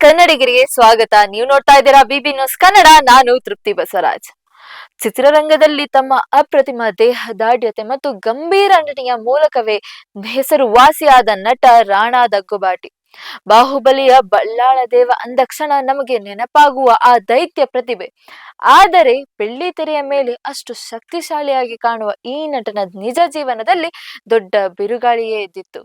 ಕನ್ನಡಿಗರಿಗೆ ಸ್ವಾಗತ. ನೀವು ನೋಡ್ತಾ ಇದ್ದೀರಾ ಬಿಬಿ ನ್ಯೂಸ್ ಕನ್ನಡ. ನಾನು ತೃಪ್ತಿ ಬಸವರಾಜ್. ಚಿತ್ರರಂಗದಲ್ಲಿ ತಮ್ಮ ಅಪ್ರತಿಮ ದೇಹದಾಢ್ಯತೆ ಮತ್ತು ಗಂಭೀರ ನಟನೆಯ ಮೂಲಕವೇ ಹೆಸರುವಾಸಿಯಾದ ನಟ ರಾಣಾ ದಗ್ಗುಬಾಟಿ. ಬಾಹುಬಲಿಯ ಬಲ್ಲಾಳ ದೇವ ಅಂದಕ್ಷಣ ನಮಗೆ ನೆನಪಾಗುವ ಆ ದೈತ್ಯ ಪ್ರತಿಭೆ. ಆದರೆ ಬೆಳ್ಳಿ ತೆರೆಯ ಮೇಲೆ ಅಷ್ಟು ಶಕ್ತಿಶಾಲಿಯಾಗಿ ಕಾಣುವ ಈ ನಟನ ನಿಜ ಜೀವನದಲ್ಲಿ ದೊಡ್ಡ ಬಿರುಗಾಳಿಯೇ ಇದ್ದಿತ್ತು.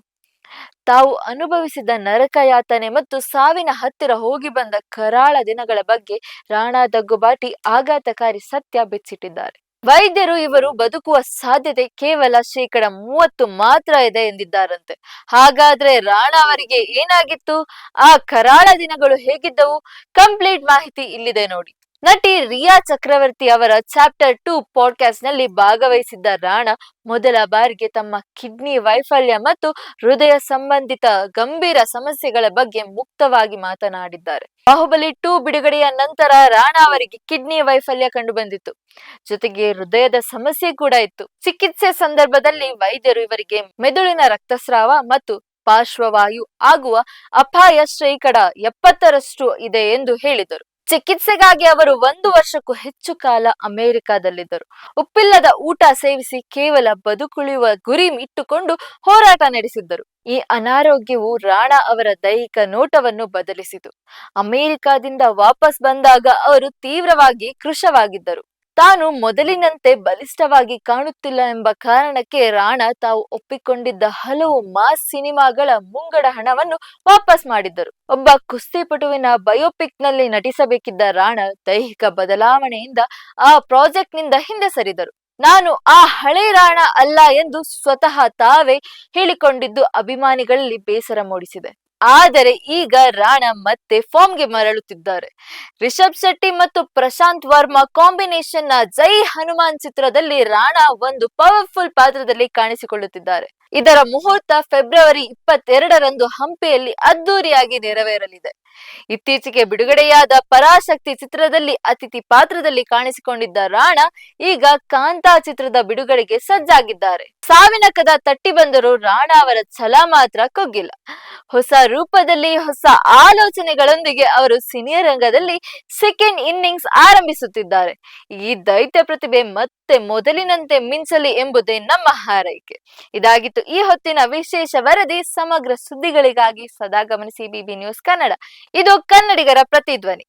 ತಾವು ಅನುಭವಿಸಿದ ನರಕ ಯಾತನೆ ಮತ್ತು ಸಾವಿನ ಹತ್ತಿರ ಹೋಗಿ ಬಂದ ಕರಾಳ ದಿನಗಳ ಬಗ್ಗೆ ರಾಣಾ ದಗ್ಗುಬಾಟಿ ಆಘಾತಕಾರಿ ಸತ್ಯ ಬಿಚ್ಚಿಟ್ಟಿದ್ದಾರೆ. ವೈದ್ಯರು ಇವರು ಬದುಕುವ ಸಾಧ್ಯತೆ ಕೇವಲ 30% ಮಾತ್ರ ಇದೆ ಎಂದಿದ್ದಾರಂತೆ. ಹಾಗಾದ್ರೆ ರಾಣಾ ಅವರಿಗೆ ಏನಾಗಿತ್ತು? ಆ ಕರಾಳ ದಿನಗಳು ಹೇಗಿದ್ದವು? ಕಂಪ್ಲೀಟ್ ಮಾಹಿತಿ ಇಲ್ಲಿದೆ ನೋಡಿ. ನಟಿ ರಿಯಾ ಚಕ್ರವರ್ತಿ ಅವರ ಚಾಪ್ಟರ್ 2 ಪಾಡ್ಕಾಸ್ಟ್ ನಲ್ಲಿ ಭಾಗವಹಿಸಿದ್ದ ರಾಣಾ ಮೊದಲ ಬಾರಿಗೆ ತಮ್ಮ ಕಿಡ್ನಿ ವೈಫಲ್ಯ ಮತ್ತು ಹೃದಯ ಸಂಬಂಧಿತ ಗಂಭೀರ ಸಮಸ್ಯೆಗಳ ಬಗ್ಗೆ ಮುಕ್ತವಾಗಿ ಮಾತನಾಡಿದ್ದಾರೆ. ಬಾಹುಬಲಿ 2 ಬಿಡುಗಡೆಯ ನಂತರ ರಾಣಾ ಅವರಿಗೆ ಕಿಡ್ನಿ ವೈಫಲ್ಯ ಕಂಡು ಬಂದಿತ್ತು. ಜೊತೆಗೆ ಹೃದಯದ ಸಮಸ್ಯೆ ಕೂಡ ಇತ್ತು. ಚಿಕಿತ್ಸೆ ಸಂದರ್ಭದಲ್ಲಿ ವೈದ್ಯರು ಇವರಿಗೆ ಮೆದುಳಿನ ರಕ್ತಸ್ರಾವ ಮತ್ತು ಪಾರ್ಶ್ವವಾಯು ಆಗುವ ಅಪಾಯ 70% ಇದೆ ಎಂದು ಹೇಳಿದರು. ಚಿಕಿತ್ಸೆಗಾಗಿ ಅವರು 1 ವರ್ಷಕ್ಕೂ ಹೆಚ್ಚು ಕಾಲ ಅಮೆರಿಕದಲ್ಲಿದ್ದರು. ಉಪ್ಪಿಲ್ಲದ ಊಟ ಸೇವಿಸಿ ಕೇವಲ ಬದುಕುಳಿಯುವ ಗುರಿ ಇಟ್ಟುಕೊಂಡು ಹೋರಾಟ ನಡೆಸಿದ್ದರು. ಈ ಅನಾರೋಗ್ಯವು ರಾಣಾ ಅವರ ದೈಹಿಕ ನೋಟವನ್ನು ಬದಲಿಸಿತು. ಅಮೆರಿಕದಿಂದ ವಾಪಸ್ ಬಂದಾಗ ಅವರು ತೀವ್ರವಾಗಿ ಕೃಶವಾಗಿದ್ದರು. ತಾನು ಮೊದಲಿನಂತೆ ಬಲಿಷ್ಠವಾಗಿ ಕಾಣುತ್ತಿಲ್ಲ ಎಂಬ ಕಾರಣಕ್ಕೆ ರಾಣಾ ತಾವು ಒಪ್ಪಿಕೊಂಡಿದ್ದ ಹಲವು ಮಾಸ್ ಸಿನಿಮಾಗಳ ಮುಂಗಡ ಹಣವನ್ನು ವಾಪಸ್ ಮಾಡಿದ್ದರು. ಒಬ್ಬ ಕುಸ್ತಿಪಟುವಿನ ಬಯೋಪಿಕ್ ನಲ್ಲಿ ನಟಿಸಬೇಕಿದ್ದ ರಾಣಾ ದೈಹಿಕ ಬದಲಾವಣೆಯಿಂದ ಆ ಪ್ರಾಜೆಕ್ಟ್ ನಿಂದ ಹಿಂದೆ ಸರಿದರು. ನಾನು ಆ ಹಳೆ ರಾಣಾ ಅಲ್ಲ ಎಂದು ಸ್ವತಃ ತಾವೇ ಹೇಳಿಕೊಂಡಿದ್ದು ಅಭಿಮಾನಿಗಳಲ್ಲಿ ಬೇಸರ ಮೂಡಿಸಿದೆ. ಆದರೆ ಈಗ ರಾಣಾ ಮತ್ತೆ ಫಾರ್ಮ್ಗೆ ಮರಳುತ್ತಿದ್ದಾರೆ. ರಿಷಬ್ ಶೆಟ್ಟಿ ಮತ್ತು ಪ್ರಶಾಂತ್ ವರ್ಮಾ ಕಾಂಬಿನೇಷನ್ ನ ಜೈ ಹನುಮಾನ್ ಚಿತ್ರದಲ್ಲಿ ರಾಣಾ ಒಂದು ಪವರ್ಫುಲ್ ಪಾತ್ರದಲ್ಲಿ ಕಾಣಿಸಿಕೊಳ್ಳುತ್ತಿದ್ದಾರೆ. ಇದರ ಮುಹೂರ್ತ ಫೆಬ್ರವರಿ 22ರಂದು ಹಂಪಿಯಲ್ಲಿ ಅದ್ದೂರಿಯಾಗಿ ನೆರವೇರಲಿದೆ. ಇತ್ತೀಚೆಗೆ ಬಿಡುಗಡೆಯಾದ ಪರಾಶಕ್ತಿ ಚಿತ್ರದಲ್ಲಿ ಅತಿಥಿ ಪಾತ್ರದಲ್ಲಿ ಕಾಣಿಸಿಕೊಂಡಿದ್ದ ರಾಣಾ ಈಗ ಕಾಂತಾ ಚಿತ್ರದ ಬಿಡುಗಡೆಗೆ ಸಜ್ಜಾಗಿದ್ದಾರೆ. ಸಾವಿನ ಕದ ತಟ್ಟಿ ಬಂದರೂ ರಾಣಾ ಅವರ ಛಲ ಮಾತ್ರ ಕುಗ್ಗಿಲ್ಲ. ಹೊಸ ರೂಪದಲ್ಲಿ ಹೊಸ ಆಲೋಚನೆಗಳೊಂದಿಗೆ ಅವರು ಸಿನಿರಂಗದಲ್ಲಿ ಸೆಕೆಂಡ್ ಇನ್ನಿಂಗ್ಸ್ ಆರಂಭಿಸುತ್ತಿದ್ದಾರೆ. ಈ ದೈತ್ಯ ಪ್ರತಿಭೆ ಮತ್ತೆ ಮೊದಲಿನಂತೆ ಮಿಂಚಲಿ ಎಂಬುದೇ ನಮ್ಮ ಹಾರೈಕೆ. ಇದಾಗಿತ್ತು ಈ ಹೊತ್ತಿನ ವಿಶೇಷ ವರದಿ. ಸಮಗ್ರ ಸುದ್ದಿಗಳಿಗಾಗಿ ಸದಾ ಗಮನಿಸಿ ಬಿಬಿ ನ್ಯೂಸ್ ಕನ್ನಡ. ಇದು ಕನ್ನಡಿಗರ ಪ್ರತಿಧ್ವನಿ.